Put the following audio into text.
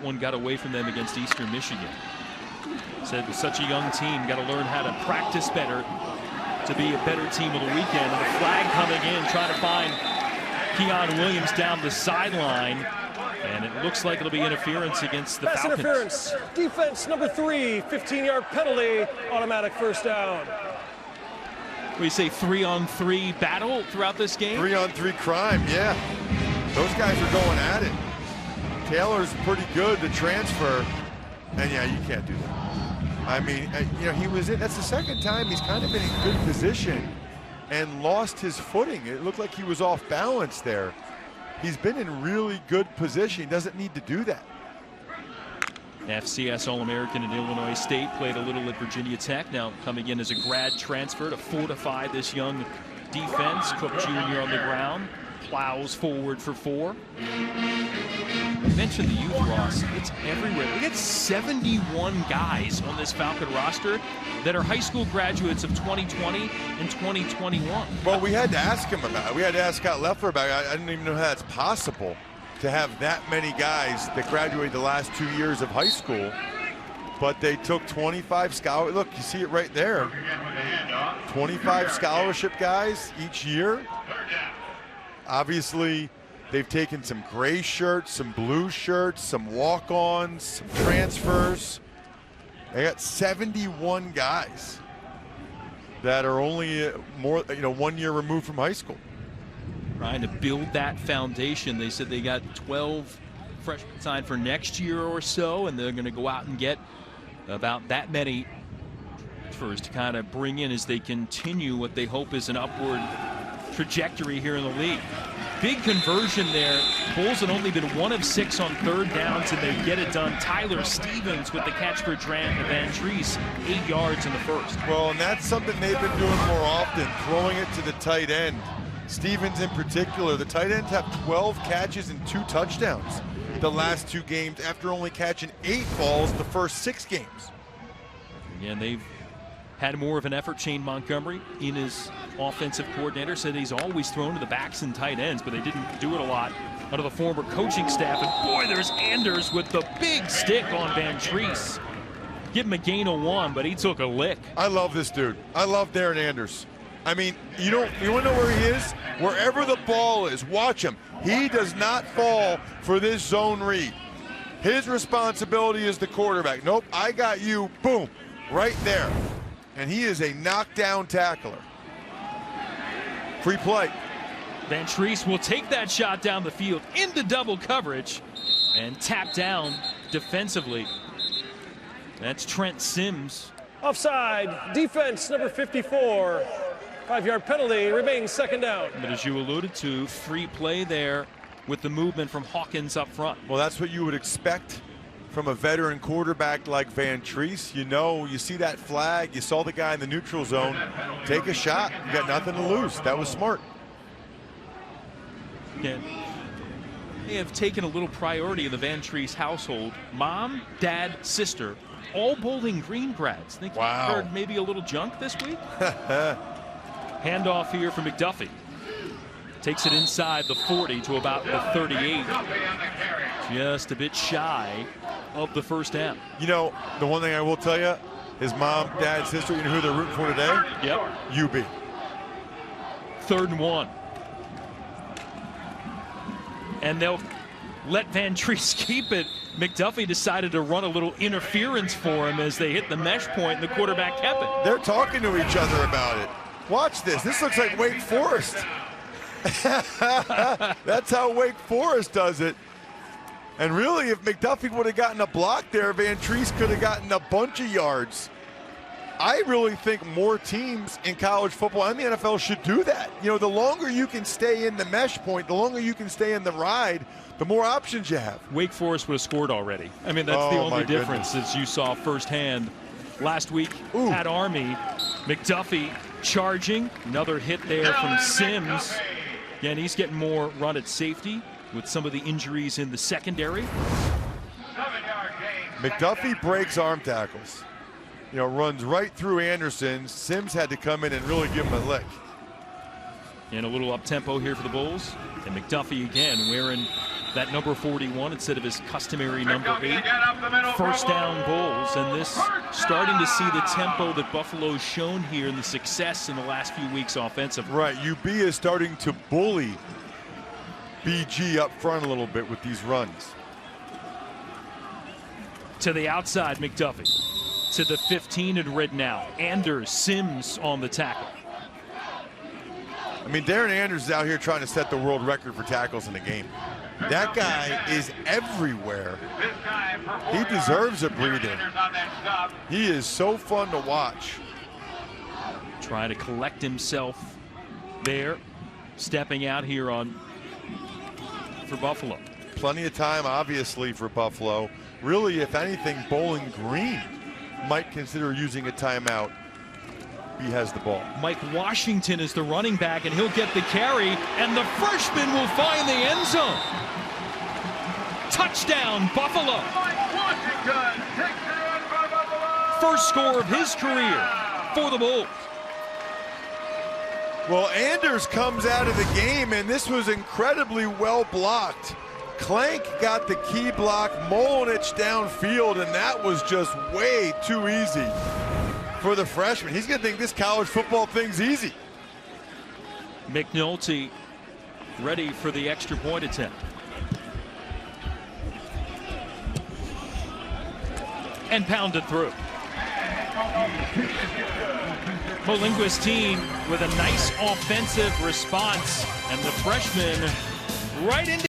one got away from them against Eastern Michigan. Said with such a young team, got to learn how to practice better to be a better team of the weekend. And the flag coming in, trying to find Keon Williams down the sideline. And it looks like it'll be interference against the Falcons. Interference. Defense number 3, 15-yard penalty, automatic first down. We say 3-on-3 battle throughout this game. 3-on-3 crime, yeah. Those guys are going at it. Taylor's pretty good to transfer, and yeah, you can't do that. I mean, you know, he was in. That's the second time he's kind of been in good position and lost his footing. It looked like he was off balance there. He's been in really good position. He doesn't need to do that. FCS All-American at Illinois State, played a little at Virginia Tech, now coming in as a grad transfer to fortify this young defense. Cook Jr. on the ground, plows forward for 4. You mentioned the youth, Ross. It's everywhere. We got 71 guys on this Falcon roster that are high school graduates of 2020 and 2021. Well, we had to ask him about it. We had to ask Scott Leffler about it. I didn't even know how that's possible to have that many guys that graduated the last 2 years of high school, but they took 25 scholarship. Look, you see it right there. 25 scholarship guys each year. Obviously, they've taken some gray shirts, some blue shirts, some walk-ons, some transfers. They got 71 guys that are only 1 year removed from high school. Trying to build that foundation. They said they got 12 freshmen signed for next year or so, and they're going to go out and get about that many transfers to kind of bring in as they continue what they hope is an upward trajectory here in the league. Big conversion there. Bulls had only been 1 of 6 on 3rd downs, and they get it done. Tyler Stevens with the catch for Van Treese, 8 yards in the first. Well, and that's something they've been doing more often, throwing it to the tight end. Stevens in particular, the tight ends have 12 catches and 2 touchdowns the last 2 games after only catching 8 balls the first 6 games. Again, they've had more of an effort. Shane Montgomery, in his offensive coordinator, said he's always thrown to the backs and tight ends, but they didn't do it a lot under the former coaching staff. And boy, there's Anders with the big stick on Van Treese. Give him a gain of 1, but he took a lick. I love this dude. I love Darren Anders. I mean, you want to know where he is? Wherever the ball is, watch him. He does not fall for this zone read. His responsibility is the quarterback. Nope, I got you, boom, right there. And he is a knockdown tackler. Free play. Van Treese will take that shot down the field into double coverage and tap down defensively. That's Trent Sims. Offside, defense number 54. 5-yard penalty, remaining 2nd down. But as you alluded to, free play there with the movement from Hawkins up front. Well, that's what you would expect from a veteran quarterback like Van Treese. You know, you see that flag, you saw the guy in the neutral zone, take a shot, you got nothing to lose. That was smart. Yeah. They have taken a little priority in the Van Treese household. Mom, dad, sister, all Bowling Green grads. Think wow. You heard maybe a little junk this week? Handoff here for McDuffie. Takes it inside the 40 to about the 38. Just a bit shy of the first down. You know, the one thing I will tell you, his mom, dad, sister, you know who they're rooting for today? Yep. UB. 3rd and 1. And they'll let Van Treese keep it. McDuffie decided to run a little interference for him as they hit the mesh point, and the quarterback kept it. They're talking to each other about it. Watch this. This looks like Wake Forest. That's how Wake Forest does it. And really, if McDuffie would have gotten a block there, Van Treese could have gotten a bunch of yards. I really think more teams in college football and the NFL should do that. You know, the longer you can stay in the mesh point, the longer you can stay in the ride, the more options you have. Wake Forest would have scored already. I mean, that's the only difference, as you saw firsthand last week at Army. McDuffie charging. Another hit there from Sims. Again, he's getting more run at safety with some of the injuries in the secondary. McDuffie breaks arm tackles. You know, runs right through Anderson. Sims had to come in and really give him a lick. And a little up-tempo here for the Bulls. And McDuffie again wearing that number 41 instead of his customary number 8. First down Bulls, and this starting to see the tempo that Buffalo's shown here and the success in the last few weeks offensively. Right, UB is starting to bully BG up front a little bit with these runs. To the outside, McDuffie. To the 15 and Ridnow. Anders, Sims on the tackle. I mean, Darren Anders is out here trying to set the world record for tackles in the game. That guy is everywhere. He deserves a breather. He is so fun to watch. Trying to collect himself there. Stepping out here for Buffalo. Plenty of time, obviously, for Buffalo. Really, if anything, Bowling Green might consider using a timeout. He has the ball. Mike Washington is the running back, and he'll get the carry, and the freshman will find the end zone. Touchdown, Buffalo. First score of his career for the Bulls. Well, Anders comes out of the game, and this was incredibly well blocked. Clank got the key block, Molinich downfield, and that was just way too easy for the freshman. He's going to think this college football thing's easy. McNulty ready for the extra point attempt. And pounded through. Molingua's team with a nice offensive response, and the freshman right into